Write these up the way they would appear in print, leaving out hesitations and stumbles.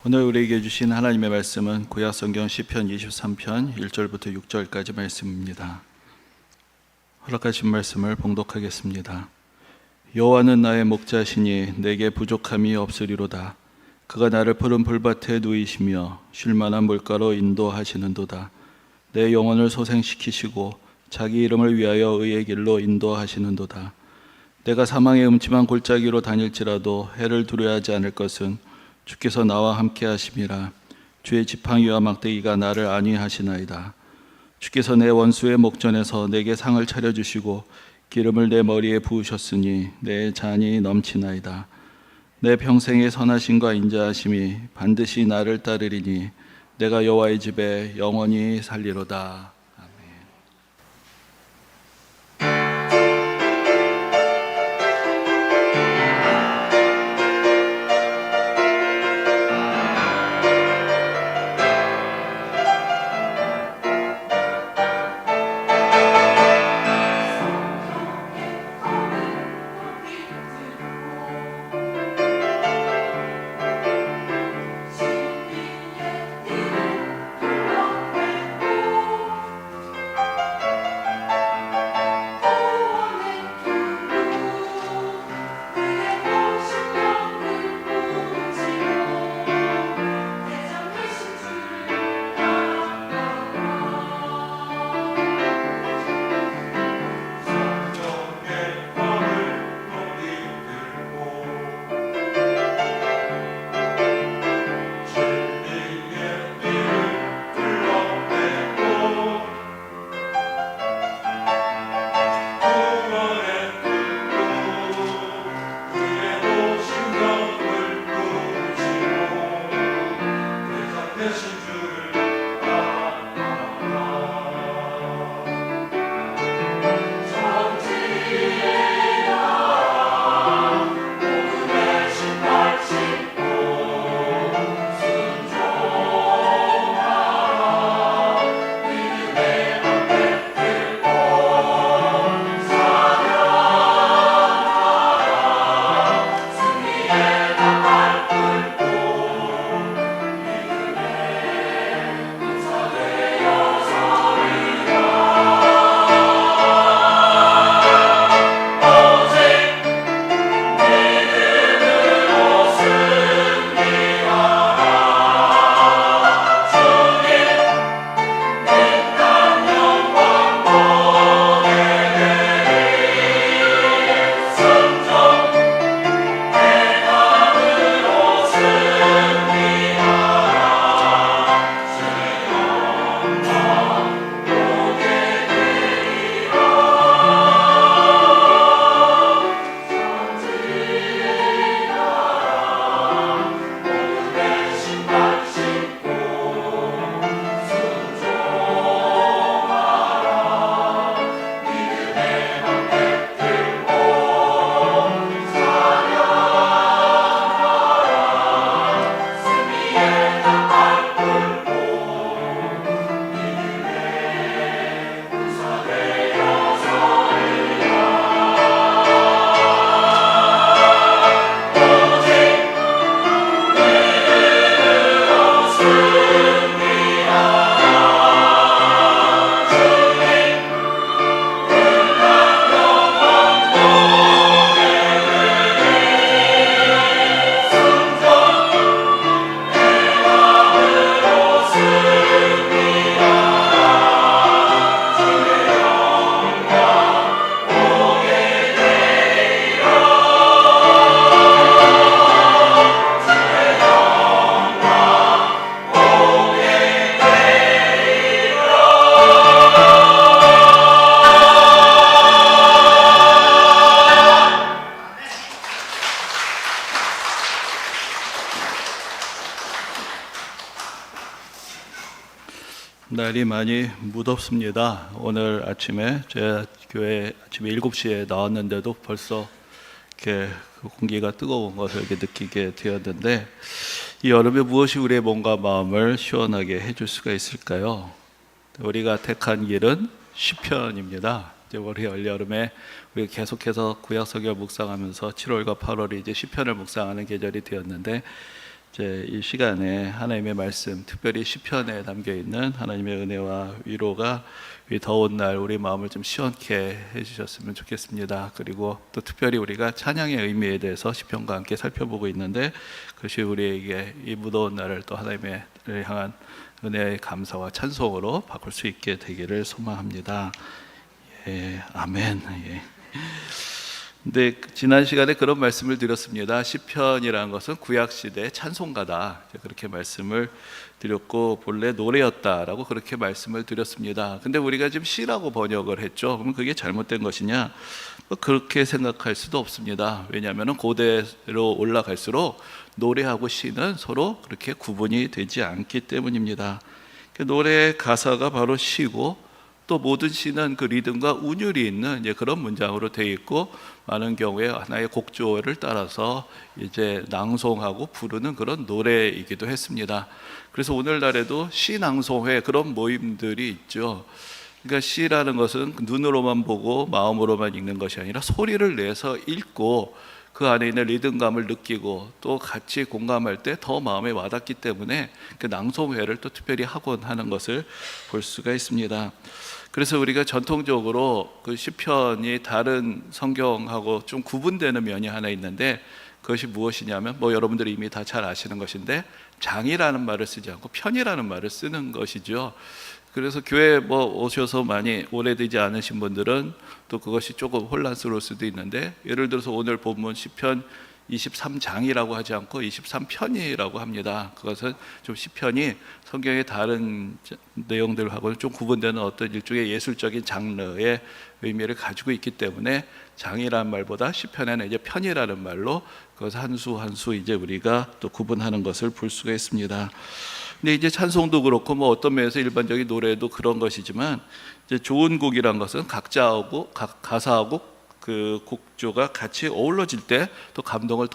오늘 우리에게 주신 하나님의 말씀은 구약성경 시편 23편 1절부터 6절까지 말씀입니다. 허락하신 말씀을 봉독하겠습니다. 여호와는 나의 목자시니 내게 부족함이 없으리로다. 그가 나를 푸른 풀밭에 누이시며 쉴만한 물가로 인도하시는도다. 내 영혼을 소생시키시고 자기 이름을 위하여 의의 길로 인도하시는도다. 내가 사망의 음침한 골짜기로 다닐지라도 해를 두려워하지 않을 것은 주께서 나와 함께 하심이라. 주의 지팡이와 막대기가 나를 안위하시나이다. 주께서 내 원수의 목전에서 내게 상을 차려주시고 기름을 내 머리에 부으셨으니 내 잔이 넘치나이다. 내 평생의 선하심과 인자하심이 반드시 나를 따르리니 내가 여호와의 집에 영원히 살리로다. 날이 많이 무덥습니다. 오늘 아침에 제 교회 아침에 7시에 나왔는데도 벌써 이렇게 공기가 뜨거운 것을 이렇게 느끼게 되었는데, 이 여름에 무엇이 우리의 몸과 마음을 시원하게 해줄 수가 있을까요? 우리가 택한 길은 시편입니다. 이제 우리 올여름에 우리 계속해서 구약성경 묵상하면서 7월과 8월이 이제 시편을 묵상하는 계절이 되었는데, 이제 이 시간에 하나님의 말씀, 특별히 시편에 담겨 있는 하나님의 은혜와 위로가 이 더운 날 우리 마음을 좀 시원케 해주셨으면 좋겠습니다. 그리고 또 특별히 우리가 찬양의 의미에 대해서 시편과 함께 살펴보고 있는데, 그것이 우리에게 이 무더운 날을 또 하나님의 향한 은혜의 감사와 찬송으로 바꿀 수 있게 되기를 소망합니다. 예, 아멘. 예. 근데 지난 시간에 그런 말씀을 드렸습니다. 시편이라는 것은 구약 시대 찬송가다, 그렇게 말씀을 드렸고, 본래 노래였다라고 그렇게 말씀을 드렸습니다. 근데 우리가 지금 시라고 번역을 했죠. 그러면 그게 잘못된 것이냐? 그렇게 생각할 수도 없습니다. 왜냐하면 고대로 올라갈수록 노래하고 시는 서로 그렇게 구분이 되지 않기 때문입니다. 노래의 가사가 바로 시고, 또 모든 시는 그 리듬과 운율이 있는 이제 그런 문장으로 되어 있고, 많은 경우에 하나의 곡조를 따라서 이제 낭송하고 부르는 그런 노래이기도 했습니다. 그래서 오늘날에도 시 낭송회 그런 모임들이 있죠. 그러니까 시라는 것은 눈으로만 보고 마음으로만 읽는 것이 아니라 소리를 내서 읽고 그 안에 있는 리듬감을 느끼고 또 같이 공감할 때 더 마음에 와닿기 때문에 그 낭송회를 또 특별히 하곤 하는 것을 볼 수가 있습니다. 그래서 우리가 전통적으로 그 시편이 다른 성경하고 좀 구분되는 면이 하나 있는데, 그것이 무엇이냐면 여러분들이 이미 다 잘 아시는 것인데, 장이라는 말을 쓰지 않고 편이라는 말을 쓰는 것이죠. 그래서 교회 오셔서 많이 오래되지 않으신 분들은 또 그것이 조금 혼란스러울 수도 있는데, 예를 들어서 오늘 본문 시편 23장이라고 하지 않고 23편이라고 합니다. 그것은 좀 시편이 성경의 다른 내용들하고는 좀 구분되는 어떤 일종의 예술적인 장르의 의미를 가지고 있기 때문에 장이라는 말보다 시편에는 이제 편이라는 말로 그것을 한 수 한 수 이제 우리가 또 구분하는 것을 볼 수가 있습니다. 근데 이제 찬송도 그렇고 어떤 면에서 일반적인 노래도 그런 것이지만, 이제 좋은 곡이란 것은 각자하고 가사하고 그 곡조가 같이 어우러질 때 또 감동을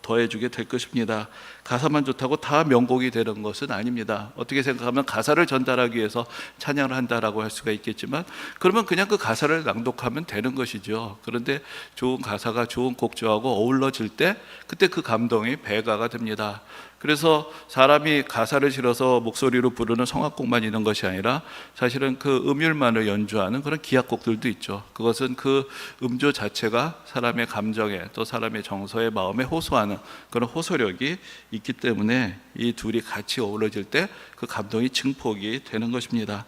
더해주게 될 것입니다. 가사만 좋다고 다 명곡이 되는 것은 아닙니다. 어떻게 생각하면 가사를 전달하기 위해서 찬양을 한다라고 할 수가 있겠지만, 그러면 그냥 그 가사를 낭독하면 되는 것이죠. 그런데 좋은 가사가 좋은 곡조하고 어우러질 때 그때 그 감동이 배가가 됩니다. 그래서 사람이 가사를 실어서 목소리로 부르는 성악곡만 있는 것이 아니라 사실은 그 음율만을 연주하는 그런 기악곡들도 있죠. 그것은 그 음조 자체가 사람의 감정에 또 사람의 정서에 마음에 호소하는 그런 호소력이 있기 때문에 이 둘이 같이 어우러질 때 그 감동이 증폭이 되는 것입니다.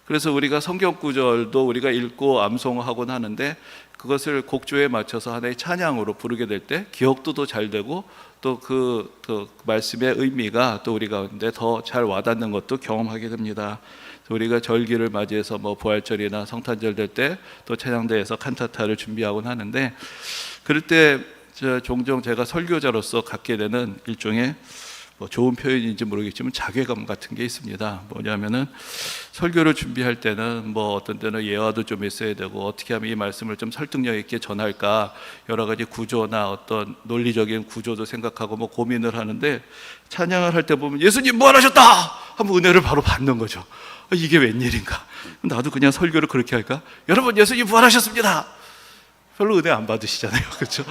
그래서 우리가 성경 구절도 우리가 읽고 암송하곤 하는데, 그것을 곡조에 맞춰서 하나의 찬양으로 부르게 될 때 기억도 더 잘 되고 또 그 말씀의 의미가 또 우리 가운데 더 잘 와닿는 것도 경험하게 됩니다. 우리가 절기를 맞이해서 부활절이나 성탄절 될 때 또 찬양대에서 칸타타를 준비하곤 하는데, 그럴 때 종종 제가 설교자로서 갖게 되는 일종의 좋은 표현인지 모르겠지만 자괴감 같은 게 있습니다. 뭐냐면은 설교를 준비할 때는 어떤 때는 예화도 좀 있어야 되고, 어떻게 하면 이 말씀을 좀 설득력 있게 전할까 여러 가지 구조나 어떤 논리적인 구조도 생각하고 고민을 하는데, 찬양을 할 때 보면 예수님 부활하셨다 하면 은혜를 바로 받는 거죠. 이게 웬일인가? 나도 그냥 설교를 그렇게 할까? 여러분 예수님 부활하셨습니다. 별로 은혜 안 받으시잖아요, 그렇죠?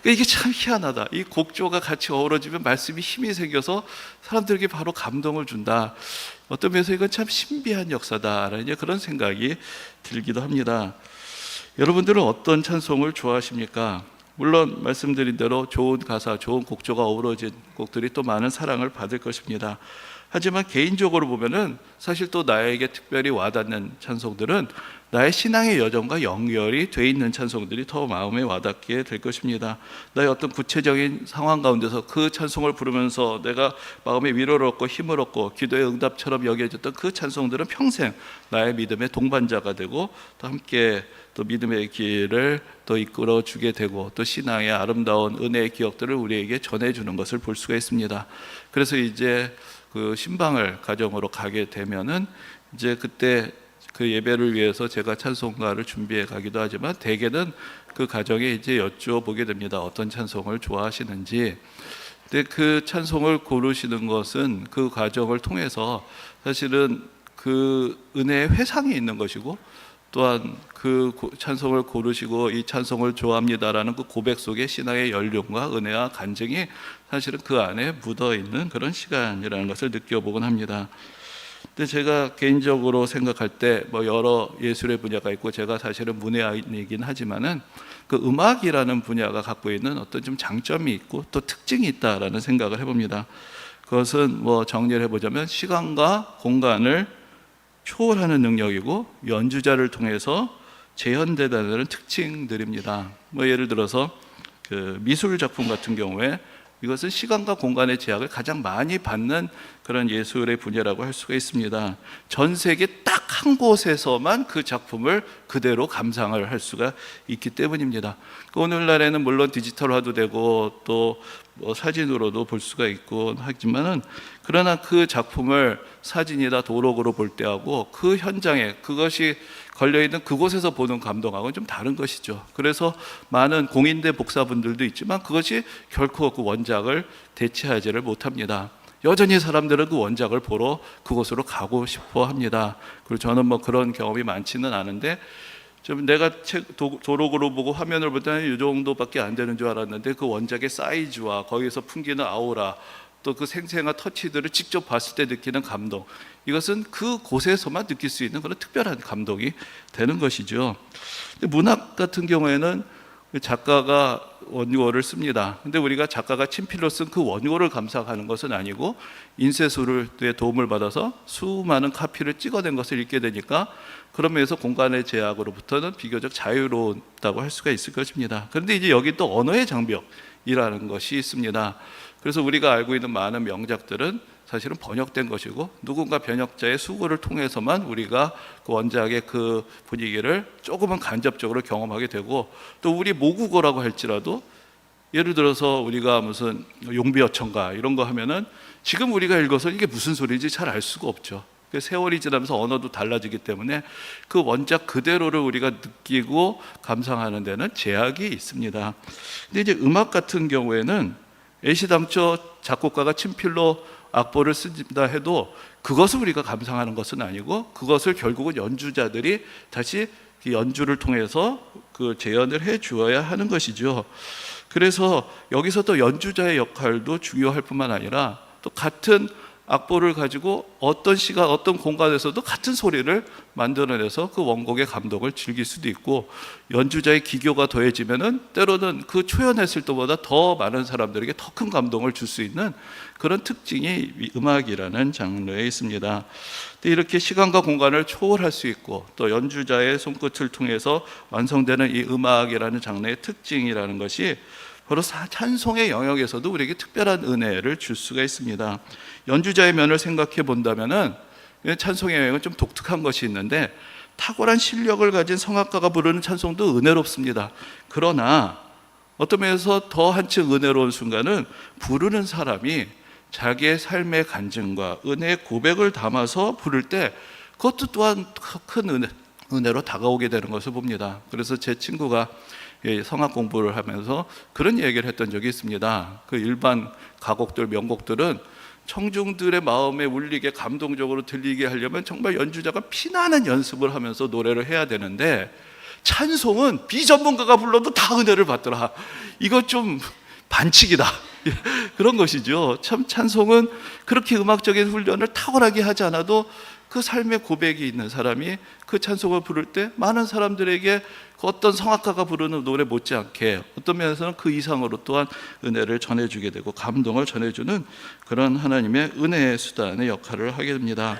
이게 참 희한하다. 이 곡조가 같이 어우러지면 말씀이 힘이 생겨서 사람들에게 바로 감동을 준다. 어떤 면에서 이건 참 신비한 역사다라는 그런 생각이 들기도 합니다. 여러분들은 어떤 찬송을 좋아하십니까? 물론 말씀드린 대로 좋은 가사, 좋은 곡조가 어우러진 곡들이 또 많은 사랑을 받을 것입니다. 하지만 개인적으로 보면은 사실 또 나에게 특별히 와닿는 찬송들은 나의 신앙의 여정과 연결이 돼 있는 찬송들이 더 마음에 와닿게 될 것입니다. 나의 어떤 구체적인 상황 가운데서 그 찬송을 부르면서 내가 마음의 위로를 얻고 힘을 얻고 기도의 응답처럼 여겨졌던 그 찬송들은 평생 나의 믿음의 동반자가 되고 또 함께 또 믿음의 길을 또 이끌어 주게 되고, 또 신앙의 아름다운 은혜의 기억들을 우리에게 전해주는 것을 볼 수가 있습니다. 그래서 이제 그 신방을 가정으로 가게 되면은 이제 그때 그 예배를 위해서 제가 찬송가를 준비해 가기도 하지만, 대개는 그 가정에 이제 여쭤보게 됩니다. 어떤 찬송을 좋아하시는지. 근데 그 찬송을 고르시는 것은 그 과정을 통해서 사실은 그 은혜의 회상이 있는 것이고, 또한 그 찬송을 고르시고 이 찬송을 좋아합니다라는 그 고백 속에 신앙의 연륜과 은혜와 간증이 사실은 그 안에 묻어 있는 그런 시간이라는 것을 느껴보곤 합니다. 근데 제가 개인적으로 생각할 때 뭐 여러 예술의 분야가 있고 제가 사실은 문외한이긴 하지만은 그 음악이라는 분야가 갖고 있는 어떤 좀 장점이 있고 또 특징이 있다라는 생각을 해봅니다. 그것은 뭐 정리를 해보자면 시간과 공간을 초월하는 능력이고 연주자를 통해서 재현되는 특징들입니다. 뭐 예를 들어서 그 미술 작품 같은 경우에 이것은 시간과 공간의 제약을 가장 많이 받는 그런 예술의 분야라고 할 수가 있습니다. 전 세계 딱 한 곳에서만 그 작품을 그대로 감상을 할 수가 있기 때문입니다. 오늘날에는 물론 디지털화도 되고 또 뭐 사진으로도 볼 수가 있고 하지만은 그러나 그 작품을 사진이나 도록으로 볼 때하고 그 현장에 그것이 걸려있는 그곳에서 보는 감동하고는 좀 다른 것이죠. 그래서 많은 공인대 복사분들도 있지만 그것이 결코 그 원작을 대체하지를 못합니다. 여전히 사람들은 그 원작을 보러 그곳으로 가고 싶어 합니다. 그리고 저는 뭐 그런 경험이 많지는 않은데 좀 내가 도록으로 보고 화면을 볼 때는 이 정도밖에 안 되는 줄 알았는데 그 원작의 사이즈와 거기서 풍기는 아우라 또 그 생생한 터치들을 직접 봤을 때 느끼는 감동, 이것은 그 곳에서만 느낄 수 있는 그런 특별한 감동이 되는 것이죠. 문학 같은 경우에는 작가가 원고를 씁니다. 근데 우리가 작가가 친필로 쓴 그 원고를 감상하는 것은 아니고 인쇄술의 도움을 받아서 수많은 카피를 찍어낸 것을 읽게 되니까 그런 면에서 공간의 제약으로부터는 비교적 자유로웠다고 할 수가 있을 것입니다. 그런데 이제 여기 또 언어의 장벽이라는 것이 있습니다. 그래서 우리가 알고 있는 많은 명작들은 사실은 번역된 것이고 누군가 번역자의 수고를 통해서만 우리가 그 원작의 그 분위기를 조금은 간접적으로 경험하게 되고, 또 우리 모국어라고 할지라도 예를 들어서 우리가 무슨 용비어천가 이런 거 하면은 지금 우리가 읽어서 이게 무슨 소리인지 잘 알 수가 없죠. 세월이 지나면서 언어도 달라지기 때문에 그 원작 그대로를 우리가 느끼고 감상하는 데는 제약이 있습니다. 근데 이제 음악 같은 경우에는 애시당초 작곡가가 친필로 악보를 쓴다 해도 그것을 우리가 감상하는 것은 아니고 그것을 결국은 연주자들이 다시 연주를 통해서 그 재현을 해 주어야 하는 것이죠. 그래서 여기서 또 연주자의 역할도 중요할 뿐만 아니라 또 같은 악보를 가지고 어떤 시간, 어떤 공간에서도 같은 소리를 만들어내서 그 원곡의 감동을 즐길 수도 있고, 연주자의 기교가 더해지면은 때로는 그 초연했을 때보다 더 많은 사람들에게 더 큰 감동을 줄 수 있는 그런 특징이 음악이라는 장르에 있습니다. 이렇게 시간과 공간을 초월할 수 있고 또 연주자의 손끝을 통해서 완성되는 이 음악이라는 장르의 특징이라는 것이 바로 찬송의 영역에서도 우리에게 특별한 은혜를 줄 수가 있습니다. 연주자의 면을 생각해 본다면은 찬송의 영역은 좀 독특한 것이 있는데 탁월한 실력을 가진 성악가가 부르는 찬송도 은혜롭습니다. 그러나 어떤 면에서 더 한층 은혜로운 순간은 부르는 사람이 자기의 삶의 간증과 은혜의 고백을 담아서 부를 때 그것도 또한 큰 은혜로 다가오게 되는 것을 봅니다. 그래서 제 친구가 성악 공부를 하면서 그런 얘기를 했던 적이 있습니다. 그 일반 가곡들, 명곡들은 청중들의 마음에 울리게 감동적으로 들리게 하려면 정말 연주자가 피나는 연습을 하면서 노래를 해야 되는데 찬송은 비전문가가 불러도 다 은혜를 받더라. 이거 좀 반칙이다. 그런 것이죠. 참 찬송은 그렇게 음악적인 훈련을 탁월하게 하지 않아도 그 삶의 고백이 있는 사람이 그 찬송을 부를 때 많은 사람들에게 그 어떤 성악가가 부르는 노래 못지않게 어떤 면에서는 그 이상으로 또한 은혜를 전해주게 되고 감동을 전해주는 그런 하나님의 은혜의 수단의 역할을 하게 됩니다.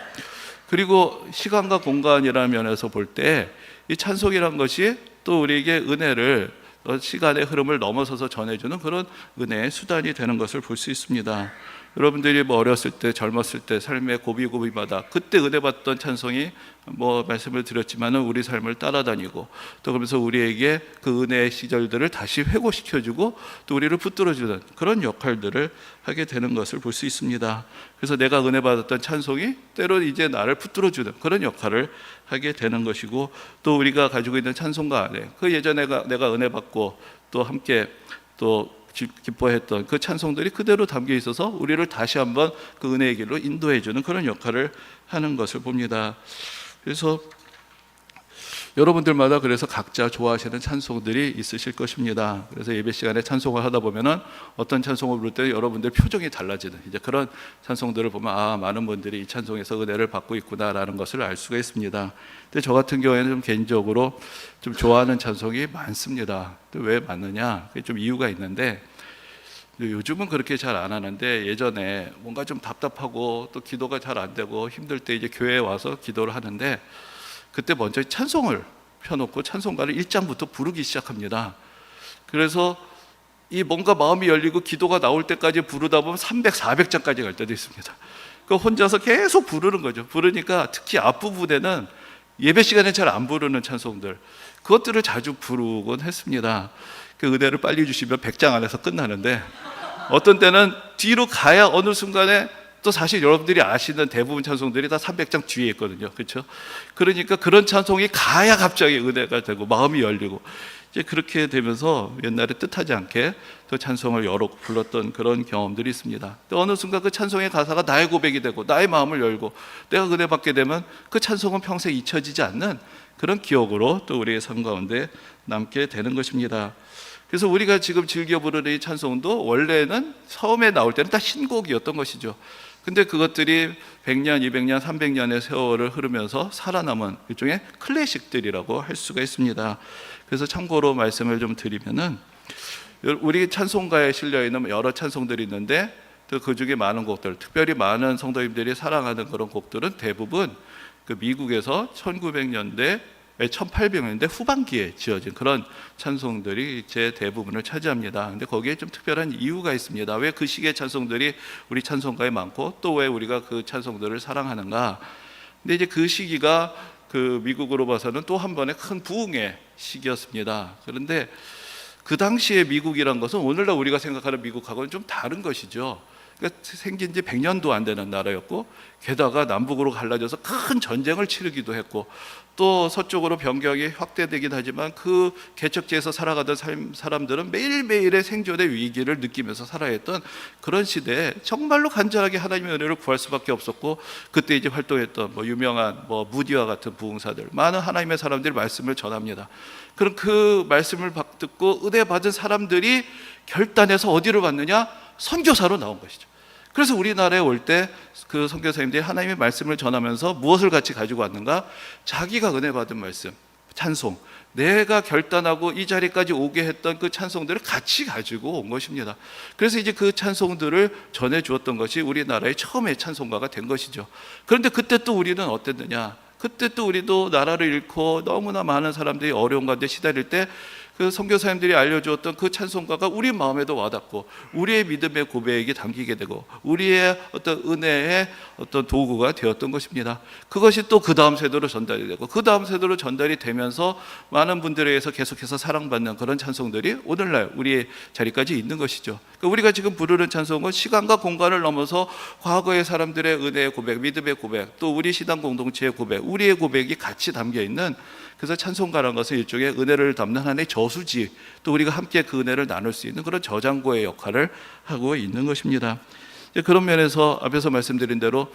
그리고 시간과 공간이라는 면에서 볼 때 이 찬송이란 것이 또 우리에게 은혜를 시간의 흐름을 넘어서서 전해주는 그런 은혜의 수단이 되는 것을 볼 수 있습니다. 여러분들이 뭐 어렸을 때, 젊었을 때 삶의 고비고비마다 그때 은혜 받던 찬송이 뭐 말씀을 드렸지만은 우리 삶을 따라다니고 또 그러면서 우리에게 그 은혜의 시절들을 다시 회고시켜주고 또 우리를 붙들어주는 그런 역할들을 하게 되는 것을 볼 수 있습니다. 그래서 내가 은혜 받았던 찬송이 때로 이제 나를 붙들어주는 그런 역할을 하게 되는 것이고, 또 우리가 가지고 있는 찬송가 안에 그 예전에 내가 은혜 받고 또 함께 또 기뻐했던 그 찬송들이 그대로 담겨 있어서 우리를 다시 한번 그 은혜의 길로 인도해 주는 그런 역할을 하는 것을 봅니다. 그래서 여러분들마다 그래서 각자 좋아하시는 찬송들이 있으실 것입니다. 그래서 예배 시간에 찬송을 하다 보면은 어떤 찬송을 부를 때 여러분들 표정이 달라지는 이제 그런 찬송들을 보면 아, 많은 분들이 이 찬송에서 은혜를 받고 있구나라는 것을 알 수가 있습니다. 근데 저 같은 경우에는 좀 개인적으로 좀 좋아하는 찬송이 많습니다. 또 왜 많느냐? 그게 좀 이유가 있는데 요즘은 그렇게 잘 안 하는데 예전에 뭔가 좀 답답하고 또 기도가 잘 안 되고 힘들 때 이제 교회에 와서 기도를 하는데 그때 먼저 찬송을 펴놓고 찬송가를 1장부터 부르기 시작합니다. 그래서 이 뭔가 마음이 열리고 기도가 나올 때까지 부르다 보면 300, 400장까지 갈 때도 있습니다. 그 혼자서 계속 부르는 거죠. 부르니까 특히 앞부분에는 예배 시간에 잘 안 부르는 찬송들, 그것들을 자주 부르곤 했습니다. 그 은혜를 빨리 주시면 100장 안에서 끝나는데 어떤 때는 뒤로 가야 어느 순간에 또 사실 여러분들이 아시는 대부분 찬송들이 다 300장 뒤에 있거든요. 그렇죠? 그러니까 그런 찬송이 가야 갑자기 은혜가 되고 마음이 열리고 이제 그렇게 되면서 옛날에 뜻하지 않게 또 찬송을 여러 불렀던 그런 경험들이 있습니다. 또 어느 순간 그 찬송의 가사가 나의 고백이 되고 나의 마음을 열고 내가 은혜 받게 되면 그 찬송은 평생 잊혀지지 않는 그런 기억으로 또 우리의 삶 가운데 남게 되는 것입니다. 그래서 우리가 지금 즐겨 부르는 이 찬송도 원래는 처음에 나올 때는 다 신곡이었던 것이죠. 근데 그것들이 100년, 200년, 300년의 세월을 흐르면서 살아남은 일종의 클래식들이라고 할 수가 있습니다. 그래서 참고로 말씀을 좀 드리면은 우리 찬송가에 실려 있는 여러 찬송들이 있는데 또 그 중에 많은 곡들, 특별히 많은 성도님들이 사랑하는 그런 곡들은 대부분 그 미국에서 1900년대 1800년대 후반기에 지어진 그런 찬송들이 제 대부분을 차지합니다. 근데 거기에 좀 특별한 이유가 있습니다. 왜 그 시기의 찬송들이 우리 찬송가에 많고 또 왜 우리가 그 찬송들을 사랑하는가? 근데 이제 그 시기가 그 미국으로 봐서는 또 한 번의 큰 부흥의 시기였습니다. 그런데 그 당시의 미국이란 것은 오늘날 우리가 생각하는 미국하고는 좀 다른 것이죠. 그러니까 생긴 지 100년도 안 되는 나라였고 게다가 남북으로 갈라져서 큰 전쟁을 치르기도 했고 또 서쪽으로 변경이 확대되긴 하지만 그 개척지에서 살아가던 사람들은 매일매일의 생존의 위기를 느끼면서 살아야 했던 그런 시대에 정말로 간절하게 하나님의 은혜를 구할 수밖에 없었고 그때 이제 활동했던 유명한 무디와 같은 부흥사들 많은 하나님의 사람들이 말씀을 전합니다. 그럼 그 말씀을 듣고 은혜 받은 사람들이 결단해서 어디로 갔느냐? 선교사로 나온 것이죠. 그래서 우리나라에 올 때 그 선교사님들이 하나님의 말씀을 전하면서 무엇을 같이 가지고 왔는가? 자기가 은혜 받은 말씀, 찬송, 내가 결단하고 이 자리까지 오게 했던 그 찬송들을 같이 가지고 온 것입니다. 그래서 이제 그 찬송들을 전해 주었던 것이 우리나라의 처음의 찬송가가 된 것이죠. 그런데 그때 또 우리는 어땠느냐? 그때 또 우리도 나라를 잃고 너무나 많은 사람들이 어려운 가운데 시달릴 때 그 선교사님들이 알려주었던 그 찬송가가 우리 마음에도 와닿고 우리의 믿음의 고백이 담기게 되고 우리의 어떤 은혜의 어떤 도구가 되었던 것입니다. 그것이 또 그 다음 세대로 전달이 되고 그 다음 세대로 전달이 되면서 많은 분들에 의해서 계속해서 사랑받는 그런 찬송들이 오늘날 우리의 자리까지 있는 것이죠. 그러니까 우리가 지금 부르는 찬송은 시간과 공간을 넘어서 과거의 사람들의 은혜의 고백, 믿음의 고백, 또 우리 신앙 공동체의 고백, 우리의 고백이 같이 담겨 있는, 그래서 찬송가라는 것은 일종의 은혜를 담는 하나의 저수지, 또 우리가 함께 그 은혜를 나눌 수 있는 그런 저장고의 역할을 하고 있는 것입니다. 그런 면에서 앞에서 말씀드린 대로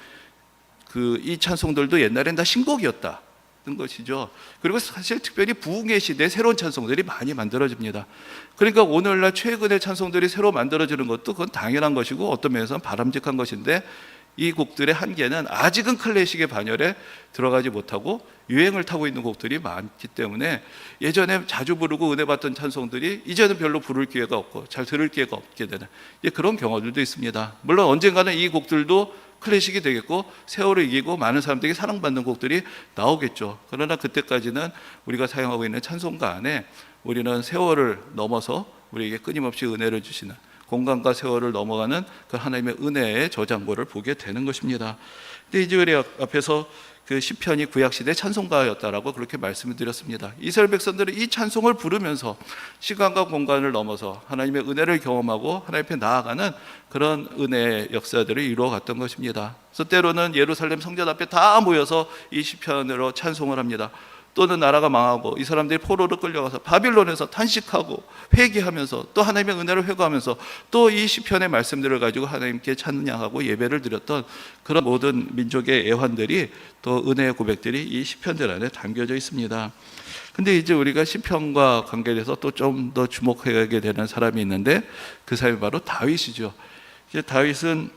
이 찬송들도 옛날엔 다 신곡이었다 는 것이죠. 그리고 사실 특별히 부흥의 시대에 새로운 찬송들이 많이 만들어집니다. 그러니까 오늘날 최근의 찬송들이 새로 만들어지는 것도 그건 당연한 것이고 어떤 면에서는 바람직한 것인데, 이 곡들의 한계는 아직은 클래식의 반열에 들어가지 못하고 유행을 타고 있는 곡들이 많기 때문에 예전에 자주 부르고 은혜 받던 찬송들이 이제는 별로 부를 기회가 없고 잘 들을 기회가 없게 되는 그런 경우들도 있습니다. 물론 언젠가는 이 곡들도 클래식이 되겠고 세월을 이기고 많은 사람들에게 사랑받는 곡들이 나오겠죠. 그러나 그때까지는 우리가 사용하고 있는 찬송가 안에 우리는 세월을 넘어서 우리에게 끊임없이 은혜를 주시는, 공간과 세월을 넘어가는 그 하나님의 은혜의 저장고를 보게 되는 것입니다. 근데 이제 우리 앞에서 그 시편이 구약시대 찬송가였다라고 그렇게 말씀을 드렸습니다. 이스라엘 백성들은 이 찬송을 부르면서 시간과 공간을 넘어서 하나님의 은혜를 경험하고 하나님 앞에 나아가는 그런 은혜의 역사들을 이루어갔던 것입니다. 그래서 때로는 예루살렘 성전 앞에 다 모여서 이 시편으로 찬송을 합니다. 또는 나라가 망하고 이 사람들이 포로로 끌려가서 바빌론에서 탄식하고 회개하면서 또 하나님의 은혜를 회고하면서 또 이 시편의 말씀들을 가지고 하나님께 찬양하고 예배를 드렸던 그런 모든 민족의 애환들이 또 은혜의 고백들이 이 시편들 안에 담겨져 있습니다. 근데 이제 우리가 시편과 관계돼서 또 좀 더 주목하게 되는 사람이 있는데 그 사람이 바로 다윗이죠. 이제 다윗은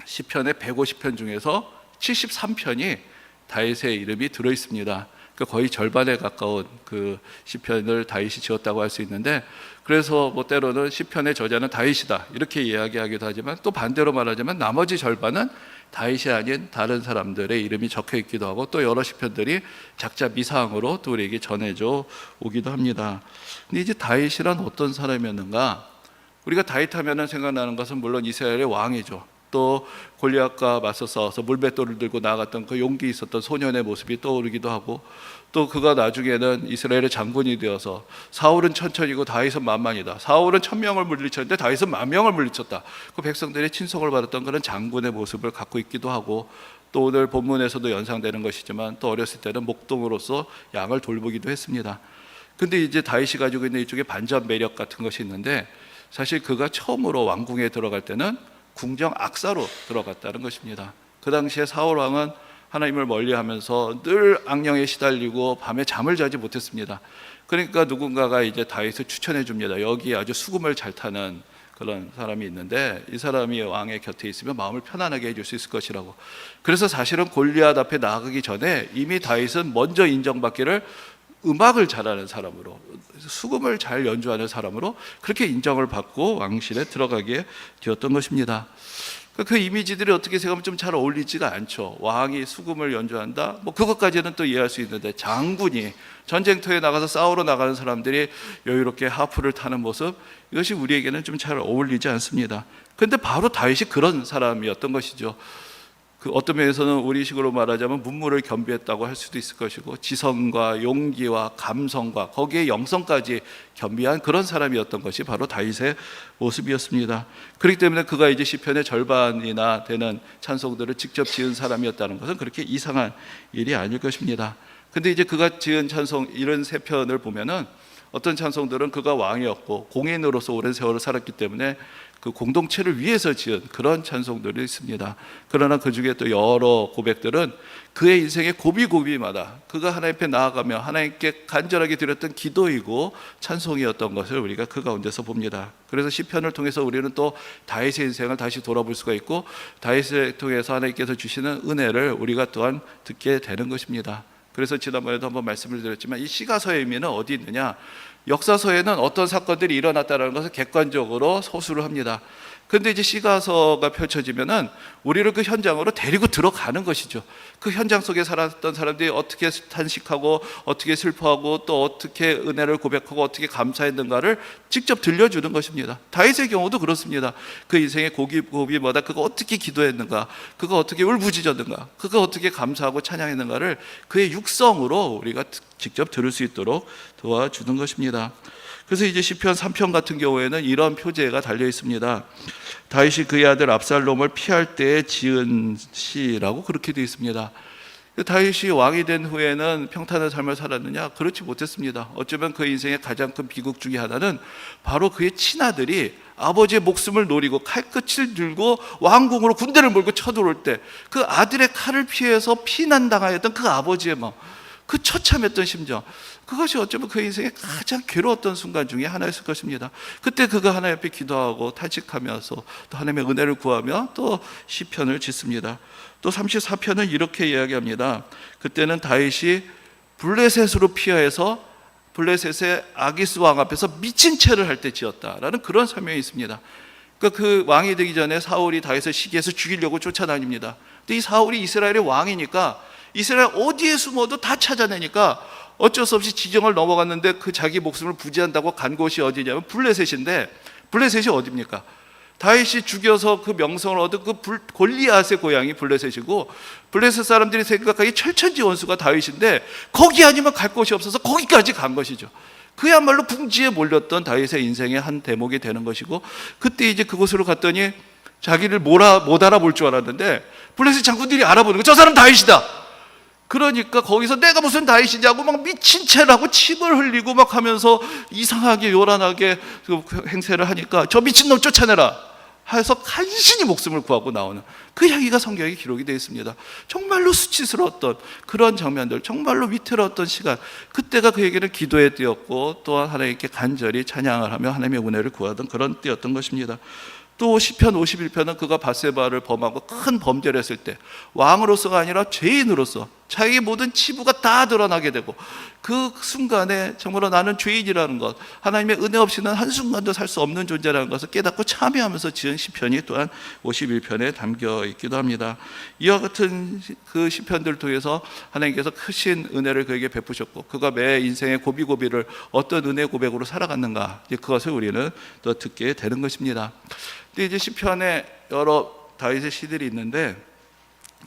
시편의 150편 중에서 73편이 다윗의 이름이 들어 있습니다. 그러니까 거의 절반에 가까운 그 시편을 다윗이 지었다고 할 수 있는데, 그래서 뭐 때로는 시편의 저자는 다윗이다 이렇게 이야기하기도 하지만, 또 반대로 말하자면 나머지 절반은 다윗이 아닌 다른 사람들의 이름이 적혀 있기도 하고, 또 여러 시편들이 작자 미사항으로 또 우리에게 전해져 오기도 합니다. 근데 이제 다윗이란 어떤 사람이었는가? 우리가 다윗 하면은 생각나는 것은 물론 이스라엘의 왕이죠. 또 골리앗과 맞서 싸워서 물맷돌을 들고 나아갔던 그 용기 있었던 소년의 모습이 떠오르기도 하고, 또 그가 나중에는 이스라엘의 장군이 되어서 사울은 천천히고 다윗은 만만이다, 사울은 1000명을 물리쳤는데 다윗은 10,000명을 물리쳤다, 그 백성들의 친송을 받았던 그런 장군의 모습을 갖고 있기도 하고, 또 오늘 본문에서도 연상되는 것이지만 또 어렸을 때는 목동으로서 양을 돌보기도 했습니다. 근데 이제 다윗이 가지고 있는 이쪽에 반전 매력 같은 것이 있는데, 사실 그가 처음으로 왕궁에 들어갈 때는 궁정 악사로 들어갔다는 것입니다. 그 당시에 사울 왕은 하나님을 멀리하면서 늘 악령에 시달리고 밤에 잠을 자지 못했습니다. 그러니까 누군가가 이제 다윗을 추천해 줍니다. 여기 아주 수금을 잘 타는 그런 사람이 있는데 이 사람이 왕의 곁에 있으면 마음을 편안하게 해줄 수 있을 것이라고. 그래서 사실은 골리앗 앞에 나가기 전에 이미 다윗은 먼저 인정받기를 음악을 잘하는 사람으로, 수금을 잘 연주하는 사람으로 그렇게 인정을 받고 왕실에 들어가게 되었던 것입니다. 그 이미지들이 어떻게 생각하면 좀 잘 어울리지가 않죠. 왕이 수금을 연주한다, 뭐 그것까지는 또 이해할 수 있는데, 장군이 전쟁터에 나가서 싸우러 나가는 사람들이 여유롭게 하프를 타는 모습, 이것이 우리에게는 좀 잘 어울리지 않습니다. 그런데 바로 다윗이 그런 사람이었던 것이죠. 그 어떤 면에서는 우리식으로 말하자면 문물을 겸비했다고 할 수도 있을 것이고, 지성과 용기와 감성과 거기에 영성까지 겸비한 그런 사람이었던 것이 바로 다윗의 모습이었습니다. 그렇기 때문에 그가 이제 시편의 절반이나 되는 찬송들을 직접 지은 사람이었다는 것은 그렇게 이상한 일이 아닐 것입니다. 근데 이제 그가 지은 찬송 이런 세 편을 보면은 어떤 찬송들은 그가 왕이었고 공인으로서 오랜 세월을 살았기 때문에 그 공동체를 위해서 지은 그런 찬송들이 있습니다. 그러나 그 중에 또 여러 고백들은 그의 인생의 고비고비마다 그가 하나님 앞에 나아가며 하나님께 간절하게 드렸던 기도이고 찬송이었던 것을 우리가 그 가운데서 봅니다. 그래서 시편을 통해서 우리는 또 다윗의 인생을 다시 돌아볼 수가 있고, 다윗을 통해서 하나님께서 주시는 은혜를 우리가 또한 듣게 되는 것입니다. 그래서 지난번에도 한번 말씀을 드렸지만 이 시가서의 의미는 어디 있느냐? 역사서에는 어떤 사건들이 일어났다는 것을 객관적으로 서술을 합니다. 그런데 이제 시가서가 펼쳐지면은 우리를 그 현장으로 데리고 들어가는 것이죠. 그 현장 속에 살았던 사람들이 어떻게 탄식하고 어떻게 슬퍼하고 또 어떻게 은혜를 고백하고 어떻게 감사했는가를 직접 들려주는 것입니다. 다윗의 경우도 그렇습니다. 그 인생의 고비마다 그가 어떻게 기도했는가, 그가 어떻게 울부짖었는가, 그가 어떻게 감사하고 찬양했는가를 그의 육성으로 우리가 직접 들을 수 있도록 도와주는 것입니다. 그래서 이제 시편 3편 같은 경우에는 이런 표제가 달려 있습니다. 다윗이 그의 아들 압살롬을 피할 때에 지은 시라고 그렇게 되어 있습니다. 다윗이 왕이 된 후에는 평탄한 삶을 살았느냐? 그렇지 못했습니다. 어쩌면 그 인생의 가장 큰 비극 중에 하나는 바로 그의 친아들이 아버지의 목숨을 노리고 칼끝을 들고 왕궁으로 군대를 몰고 쳐들어올 때 그 아들의 칼을 피해서 피난당하였던 그 아버지의 마음, 그 처참했던 심정, 그것이 어쩌면 그 인생의 가장 괴로웠던 순간 중에 하나였을 것입니다. 그때 그가 하나님 앞에 기도하고 탄식하면서 또 하나님의 은혜를 구하며 또 시편을 짓습니다. 또 34편은 이렇게 이야기합니다. 그때는 다윗이 블레셋으로 피하여서 블레셋의 아기스 왕 앞에서 미친 채를 할 때 지었다라는 그런 설명이 있습니다. 그러니까 그 왕이 되기 전에 사울이 다윗을 시기해서 죽이려고 쫓아다닙니다. 근데 이 사울이 이스라엘의 왕이니까 이스라엘 어디에 숨어도 다 찾아내니까 어쩔 수 없이 지경을 넘어갔는데 그 자기 목숨을 부지한다고 간 곳이 어디냐면 블레셋인데, 블레셋이 어디입니까? 다윗이 죽여서 그 명성을 얻은 그 골리앗의 고향이 블레셋이고, 블레셋 사람들이 생각하기 철천지 원수가 다윗인데 거기 아니면 갈 곳이 없어서 거기까지 간 것이죠. 그야말로 궁지에 몰렸던 다윗의 인생의 한 대목이 되는 것이고, 그때 이제 그곳으로 갔더니 자기를 못 알아볼 줄 알았는데 블레셋 장군들이 알아보는 거, 저 사람 다윗이다. 그러니까 거기서 내가 무슨 다윗이냐고 막 미친 채라고 침을 흘리고 막 하면서 이상하게 요란하게 행세를 하니까 저 미친놈 쫓아내라 해서 간신히 목숨을 구하고 나오는 그 이야기가 성경에 기록이 되어 있습니다. 정말로 수치스러웠던 그런 장면들, 정말로 위태로웠던 시간, 그때가 그에게는 기도의 때였고 또한 하나님께 간절히 찬양을 하며 하나님의 은혜를 구하던 그런 때였던 것입니다. 또 시편 51편은 그가 밧세바를 범하고 큰 범죄를 했을 때 왕으로서가 아니라 죄인으로서 자기 모든 치부가 다 드러나게 되고 그 순간에 정말로 나는 죄인이라는 것, 하나님의 은혜 없이는 한순간도 살 수 없는 존재라는 것을 깨닫고 참여하면서 지은 시편이 또한 51편에 담겨 있기도 합니다. 이와 같은 그 시편들을 통해서 하나님께서 크신 은혜를 그에게 베푸셨고 그가 매 인생의 고비고비를 어떤 은혜 고백으로 살아갔는가, 그것을 우리는 또 듣게 되는 것입니다. 근데 이제 시편에 여러 다윗의 시들이 있는데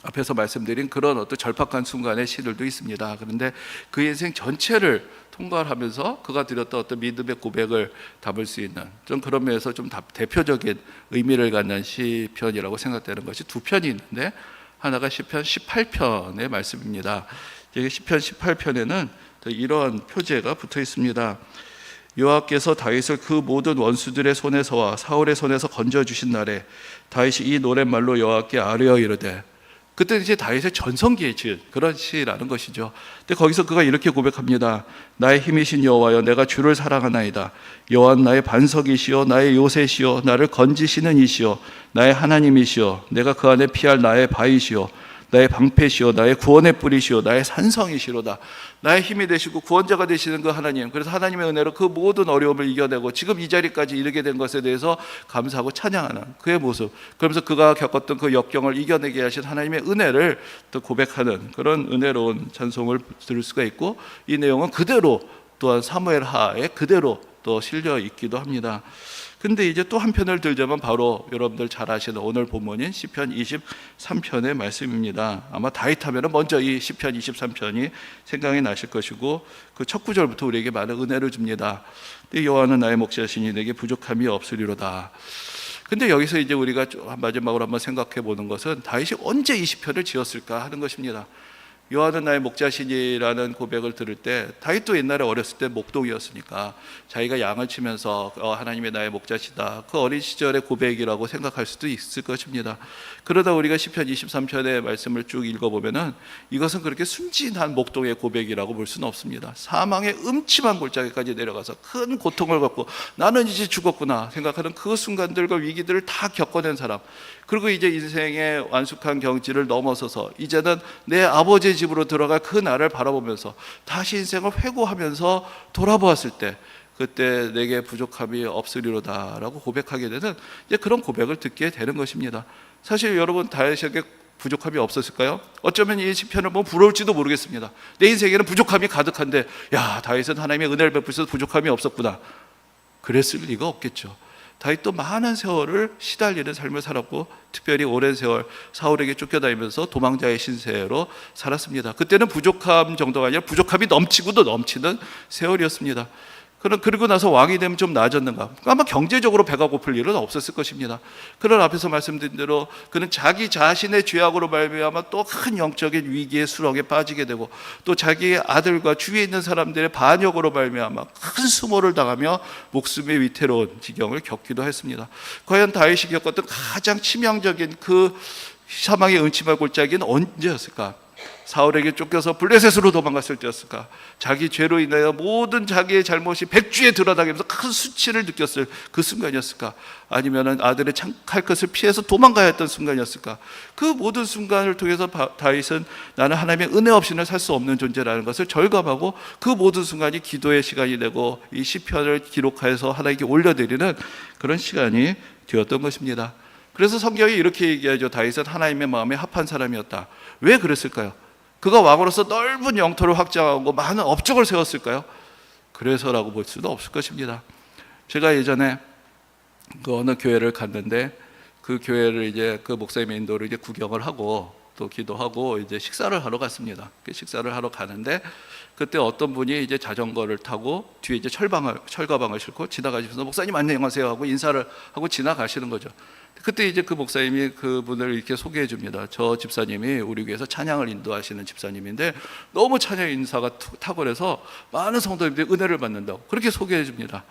앞에서 말씀드린 그런 어떤 절박한 순간의 시들도 있습니다. 그런데 그 인생 전체를 통과하면서 그가 드렸던 어떤 믿음의 고백을 담을 수 있는 좀 그런 면에서 좀 대표적인 의미를 갖는 시편이라고 생각되는 것이 두 편이 있는데, 하나가 시편 18편의 말씀입니다. 시편 18편에는 이러한 표제가 붙어 있습니다. 여호와께서 다윗을 그 모든 원수들의 손에서와 사울의 손에서 건져주신 날에 다윗이 이 노랫말로 여호와께 아뢰어 이르되, 그때 이제 다윗의 전성기에 지은 그런 시라는 것이죠. 근데 거기서 그가 이렇게 고백합니다. 나의 힘이신 여호와여, 내가 주를 사랑하나이다. 여호와는 나의 반석이시여 나의 요새시여 나를 건지시는 이시여 나의 하나님이시여 내가 그 안에 피할 나의 바위시여 나의 방패시여 나의 구원의 뿌리시여 나의 산성이시로다. 나의 힘이 되시고 구원자가 되시는 그 하나님, 그래서 하나님의 은혜로 그 모든 어려움을 이겨내고 지금 이 자리까지 이르게 된 것에 대해서 감사하고 찬양하는 그의 모습, 그러면서 그가 겪었던 그 역경을 이겨내게 하신 하나님의 은혜를 또 고백하는 그런 은혜로운 찬송을 들을 수가 있고, 이 내용은 그대로 또한 사무엘하에 그대로 또 실려 있기도 합니다. 근데 이제 또 한 편을 들자면 바로 여러분들 잘 아시는 오늘 본문인 시편 23편의 말씀입니다. 아마 다윗 하면은 먼저 이 시편 23편이 생각이 나실 것이고, 그 첫 구절부터 우리에게 많은 은혜를 줍니다. 여호와는 나의 목자시니 내게 부족함이 없으리로다. 근데 여기서 이제 우리가 마지막으로 한번 생각해 보는 것은 다윗이 언제 이 시편을 지었을까 하는 것입니다. 여호와는 나의 목자시니라는 고백을 들을 때, 다윗도 옛날에 어렸을 때 목동이었으니까 자기가 양을 치면서 하나님의 나의 목자시다, 그 어린 시절의 고백이라고 생각할 수도 있을 것입니다. 그러다 우리가 시편 23편의 말씀을 쭉 읽어보면은 이것은 그렇게 순진한 목동의 고백이라고 볼 수는 없습니다. 사망의 음침한 골짜기까지 내려가서 큰 고통을 겪고 나는 이제 죽었구나 생각하는 그 순간들과 위기들을 다 겪어낸 사람, 그리고 이제 인생의 완숙한 경지를 넘어서서 이제는 내 아버지의 집으로 들어갈 그 날을 바라보면서 다시 인생을 회고하면서 돌아보았을 때 그때 내게 부족함이 없으리로다 라고 고백하게 되는 이제 그런 고백을 듣게 되는 것입니다. 사실 여러분 다윗에게 부족함이 없었을까요? 어쩌면 이 시편을 보면 부러울지도 모르겠습니다. 내 인생에는 부족함이 가득한데, 야, 다윗은 하나님의 은혜를 베푸셔서 부족함이 없었구나, 그랬을 리가 없겠죠. 다윗도 많은 세월을 시달리는 삶을 살았고, 특별히 오랜 세월 사울에게 쫓겨다니면서 도망자의 신세로 살았습니다. 그때는 부족함 정도가 아니라 부족함이 넘치고도 넘치는 세월이었습니다. 그리고 나서 왕이 되면 좀 나아졌는가? 아마 경제적으로 배가 고플 일은 없었을 것입니다. 그런 앞에서 말씀드린 대로 그는 자기 자신의 죄악으로 말미암아 또 큰 영적인 위기의 수렁에 빠지게 되고, 또 자기의 아들과 주위에 있는 사람들의 반역으로 말미암아 큰 수모를 당하며 목숨의 위태로운 지경을 겪기도 했습니다. 과연 다윗이 겪었던 가장 치명적인 그 사망의 음침한 골짜기는 언제였을까? 사울에게 쫓겨서 블레셋으로 도망갔을 때였을까? 자기 죄로 인하여 모든 자기의 잘못이 백주에 드러나면서 큰 수치를 느꼈을 그 순간이었을까? 아니면 아들의 칼끝을 피해서 도망가야 했던 순간이었을까? 그 모든 순간을 통해서 다윗은 나는 하나님의 은혜 없이는 살 수 없는 존재라는 것을 절감하고, 그 모든 순간이 기도의 시간이 되고 이 시편을 기록해서 하나님께 올려드리는 그런 시간이 되었던 것입니다. 그래서 성경이 이렇게 얘기하죠. 다윗은 하나님의 마음에 합한 사람이었다. 왜 그랬을까요? 그가 왕으로서 넓은 영토를 확장하고 많은 업적을 세웠을까요? 그래서라고 볼 수도 없을 것입니다. 제가 예전에 그 어느 교회를 갔는데, 그 교회를 이제 그 목사님의 인도로 이제 구경을 하고 또 기도하고 이제 식사를 하러 갔습니다. 식사를 하러 가는데 그때 어떤 분이 이제 자전거를 타고 뒤에 이제 철가방을 싣고 지나가시면서 목사님 안녕하세요 하고 인사를 하고 지나가시는 거죠. 그때 이제 그 목사님이 그분을 이렇게 소개해 줍니다. 저 집사님이 우리 교회에서 찬양을 인도하시는 집사님인데 너무 찬양 인사가 탁월해서 많은 성도님들이 은혜를 받는다고 그렇게 소개해 줍니다.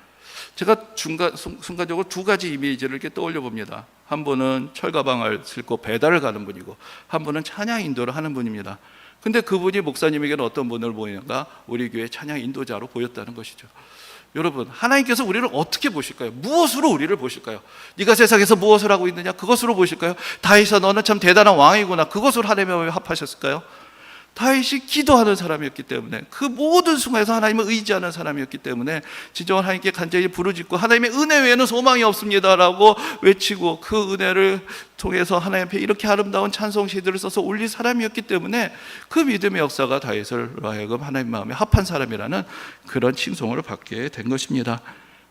제가 순간적으로 두 가지 이미지를 이렇게 떠올려 봅니다. 한 분은 철가방을 싣고 배달을 가는 분이고 한 분은 찬양 인도를 하는 분입니다. 근데 그분이 목사님에게는 어떤 분을 보이는가? 우리 교회 찬양 인도자로 보였다는 것이죠. 여러분, 하나님께서 우리를 어떻게 보실까요? 무엇으로 우리를 보실까요? 네가 세상에서 무엇을 하고 있느냐? 그것으로 보실까요? 다윗아, 너는 참 대단한 왕이구나. 그것으로 하나님의 합하셨을까요? 다윗이 기도하는 사람이었기 때문에, 그 모든 순간에서 하나님을 의지하는 사람이었기 때문에 진정한 하나님께 간절히 부르짖고 하나님의 은혜 외에는 소망이 없습니다라고 외치고 그 은혜를 통해서 하나님 앞에 이렇게 아름다운 찬송 시들을 써서 올릴 사람이었기 때문에 그 믿음의 역사가 다윗을 하여금 하나님 마음에 합한 사람이라는 그런 칭송을 받게 된 것입니다.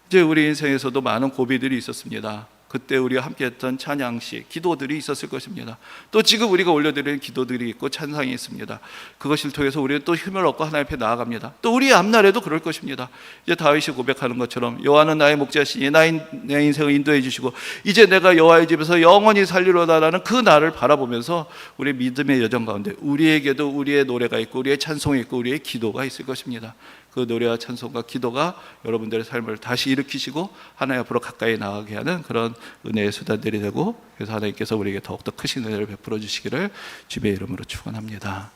이제 우리 인생에서도 많은 고비들이 있었습니다. 그때 우리가 함께했던 찬양시, 기도들이 있었을 것입니다. 또 지금 우리가 올려드리는 기도들이 있고 찬상이 있습니다. 그것을 통해서 우리는 또 힘을 얻고 하나님 앞에 나아갑니다. 또 우리 앞날에도 그럴 것입니다. 이제 다윗이 고백하는 것처럼 여호와는 나의 목자시니 내 인생을 인도해 주시고 이제 내가 여호와의 집에서 영원히 살리로다라는 그 날을 바라보면서 우리의 믿음의 여정 가운데 우리에게도 우리의 노래가 있고 우리의 찬송이 있고 우리의 기도가 있을 것입니다. 그 노래와 찬송과 기도가 여러분들의 삶을 다시 일으키시고 하나님 앞으로 가까이 나가게 하는 그런 은혜의 수단들이 되고, 그래서 하나님께서 우리에게 더욱더 크신 은혜를 베풀어 주시기를 주의 이름으로 축원합니다.